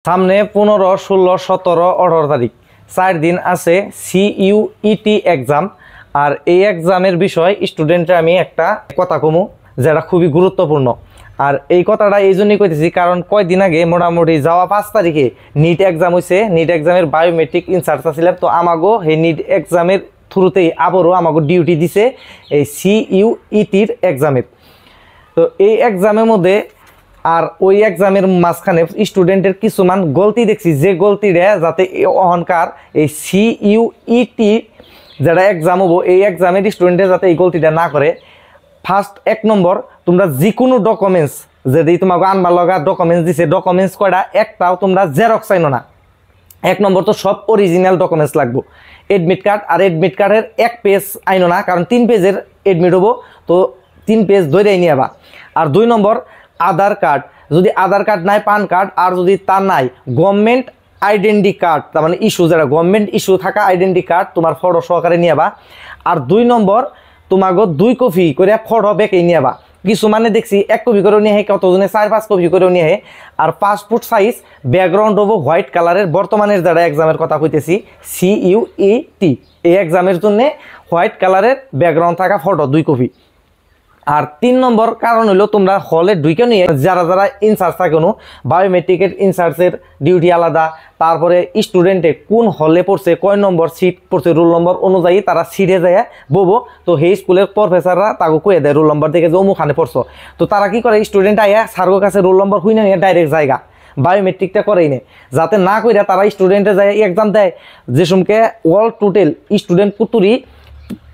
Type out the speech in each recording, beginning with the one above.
সামনে 15, 16, 17, 18 তারিখ 4 দিন আছে সিইউইটি এক্সাম। আর এই এক্সামের বিষয় স্টুডেন্টরা আমি একটা কথা কমু যেটা খুবই গুরুত্বপূর্ণ। আর এই কথাটা এই জন্যই কইতেছি কারণ কয়েকদিন আগে মোটামুটি যাওয়া 5 তারিখে নিট এক্সাম হয়েছে। নিট এক্সামের বায়োমেট্রিক ইনসার্চ ছিলাম, তো আমাগো এই নিট এক্সামের থ্রুতেই আবারও আমাকে ডিউটি দিছে এই সিইউইটির এক্সামের। তো এই এক্সামের মধ্যে আর ওই এক্সামের মাঝখানে স্টুডেন্টের কিছুমান গলতি দেখছি, যে গলতিটা যাতে অহংকার এই সিইউইটি যারা এক্সাম হবো এই এক্সামের স্টুডেন্টের যাতে এই গলতিটা না করে। ফার্স্ট 1 নম্বর, তোমরা যে কোনো ডকুমেন্টস যদি তোমাকে আনবার লগা ডকুমেন্টস দিছে, ডকুমেন্টস কয়টা একটাও তোমরা জেরক্স চাইনো না। 1 নম্বর তো সব অরিজিনাল ডকুমেন্টস লাগবো। এডমিট কার্ড আর এডমিট কার্ডের 1 পেজ আইনো না, কারণ 3 পেজের এডমিট হবো, তো 3 পেজ ধরে নিয়ে আবা। আর 2 নম্বর আধার কার্ড, যদি আধার কার্ড নাই পান কার্ড, আর যদি তা নাই গভর্নমেন্ট আইডেন্টি কার্ড, তার মানে ইস্যু যারা গভর্নমেন্ট ইস্যু থাকা আইডেন্টি কার্ড তোমার ফটো সহকারে নিয়ে আবা। আর 2 নম্বর তোমাকে 2 কপি করে ফটো বেঁকে নিয়ে আবা। কিছু মানে দেখছি 1 কপি করেও নিয়ে কতজনে 4-5 কপি করেও নিয়ে। আর পাসপোর্ট সাইজ ব্যাকগ্রাউন্ড হবো হোয়াইট কালারের। বর্তমানের যারা এক্সামের কথা কইতেছি সিইউইটি এই এক্সামের জন্য হোয়াইট কালারের ব্যাকগ্রাউন্ড থাকা ফটো 2 কপি। আর 3 নম্বর কারণ হলো তোমরা হলে ঢুকে নিয়ে যারা যারা ইনচার্জ থাকেন বায়োমেট্রিকের ইনচার্জের ডিউটি আলাদা, তারপরে স্টুডেন্টে কোন হলে পড়ছে, কয় নম্বর সিট পড়ছে, রোল নম্বর অনুযায়ী তারা সিটে যায় ববো। তো সেই স্কুলের প্রফেসররা তাকে কয়ে দেয় রোল নম্বর দেখে যে অমুখানে পড়ছো। তো তারা কি করে, স্টুডেন্ট আইয়া সার্গোর কাছে রোল নম্বর হুই নিয়ে ডাইরেক্ট জায়গা বায়োমেট্রিকটা করেই নেই, যাতে না কইরা তারা স্টুডেন্টে যায় এক্সাম দেয়। যে সমকে অল টোটাল স্টুডেন্ট কুতুরি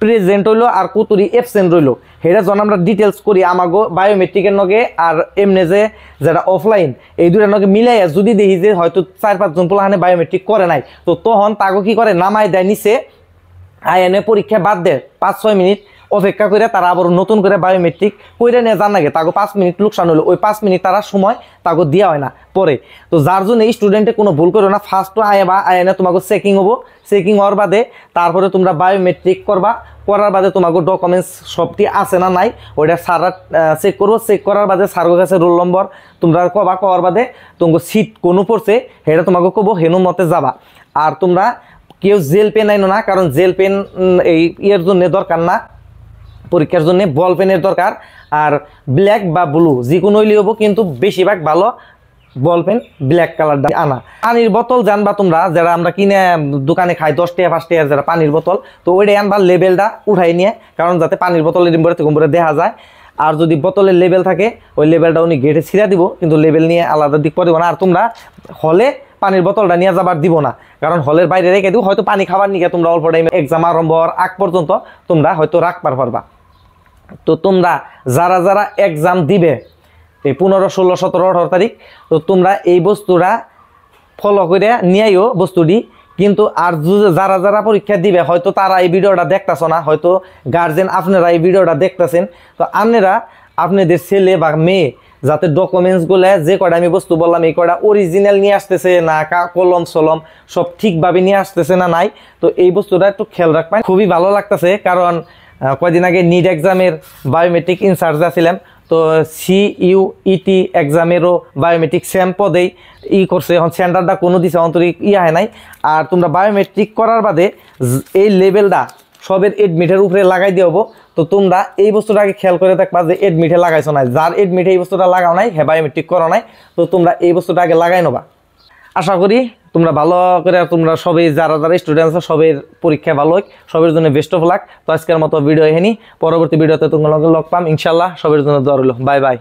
প্রেজেন্ট হইলো আর কুতুরি এবসেন্ট রইলো, সেটা যখন আমরা ডিটেলস করি আমাগো বায়োমেট্রিকের নগে আর এমনি যে যারা অফলাইন এই দুটার নগে মিলাইয়া যদি দেখি যে হয়তো 4-5 জন পোলাহানে বায়োমেট্রিক করে নাই, তো তখন তাকে কি করে নামাই দেয় নিচে, আইএনএ পরীক্ষা বাদ দেয় 5-6 মিনিট অপেক্ষা করে তারা আবার নতুন করে বায়োমেট্রিক কইরা নিয়ে যান লাগে। তাকে 5 মিনিট লোকসান হলো, ওই 5 মিনিট তারা সময় তাকে দেওয়া হয় না পরে। তো যার জন্য এই স্টুডেন্টে কোনো ভুল করো না, ফার্স্ট আইবা আইএনএ তোমাকে চেকিং হবো, চেকিং হওয়ার বাদে তারপরে তোমরা বায়োমেট্রিক করবা, করার বাদে তোমাকে ডকুমেন্টস সবটি আছে না নাই ওইটা সারা চেক করবো। চেক করার বাদে সার্গোর কাছে রোল নম্বর তোমরা কবা, করার বাদে তোমাকে সিট কোনো পড়ছে সেটা তোমাকে কব, হেনু মতে যাবা। আর তোমরা কেউ জেল পেন আইনো না, কারণ জেল পেন এই ইয়ের জন্য দরকার না, পরীক্ষার জন্য বল পেনের দরকার। আর ব্ল্যাক বা ব্লু যে কোনো হইলে হবো, কিন্তু বেশিরভাগ ভালো বল পেন ব্ল্যাক কালারটা আনা। পানির বোতল জানবা তোমরা, যারা আমরা কিনে দোকানে খাই 10 টাকা 5 টাকার যারা পানির বোতল, তো ওইটাই আনবা, লেবেলটা উঠাই নিয়ে, কারণ যাতে পানির বোতলের ডিম্বরে দেখা যায়। আর যদি বোতলের লেবেল থাকে ওই লেবেলটা উনি গেটে ছিঁড়া দিব, কিন্তু লেবেল নিয়ে আলাদা দিক করে দিব না। আর তোমরা হলে পানির বোতলটা নিয়ে যাবার দিব না, কারণ হলের বাইরে রেখে দিব, হয়তো পানি খাবার নিয়ে তোমরা অল্প টাইমে এক্সাম আরম্ভ হওয়ার আগ পর্যন্ত তোমরা হয়তো রাখবার পারবা। তো তোমরা যারা যারা এক্সাম দিবে এই 15, 16, 17, 18 তারিখ, তো তোমরা এই বস্তুটা ফলো করে নিয়েও বস্তুটি। কিন্তু আর যারা যারা পরীক্ষা দিবে হয়তো তারা এই ভিডিওটা দেখতেছ না, হয়তো গার্জেন আপনারা এই ভিডিওটা দেখতেছেন, তো আপনারা আপনাদের ছেলে বা মেয়ে যাতে ডকুমেন্টসগুলো যে কটা আমি বস্তু বললাম এই কটা অরিজিনাল নিয়ে আসতেছে না, কলম সলম সব ঠিকভাবে নিয়ে আসতেছে না নাই, তো এই বস্তুটা একটু খেয়াল রাখবেন। খুবই ভালো লাগতেছে, কারণ কয়দিন আগে নিট এক্সামের বায়োমেট্রিক ইনচার্জ ছিলাম, তো সিইউইটি এক্সামেরও বায়োমেট্রিক সেম পদেই করছে, এখন সেন্টারটা কোনো দিছে অন্তরিক হয় নাই। আর তোমরা বায়োমেট্রিক করার বাদে এই লেভেলটা সবের এডমিটের উপরে লাগাই দিয়ে হবো। তো তোমরা এই বস্তুটাকে খেয়াল করে দেখবা যে এডমিটে লাগাইছো না, যার এডমিটে এই বস্তুটা লাগাও নাই হ্যাঁ বায়োমেট্রিক করো নাই, তো তোমরা এই বস্তুটা আগে লাগাই নেবা। আশা করি তোমরা ভালো করে, তোমরা সবাই যারা যারা স্টুডেন্ট আছে সবের পরীক্ষা ভালো হোক, সবের জন্য বেস্ট অফ লাক। তো আজকের মতো ভিডিও এখানেই, পরবর্তী ভিডিওতে তোমরা লগ পাম ইনশাল্লাহ। সবের জন্য দোয়া রইল, বাই বাই।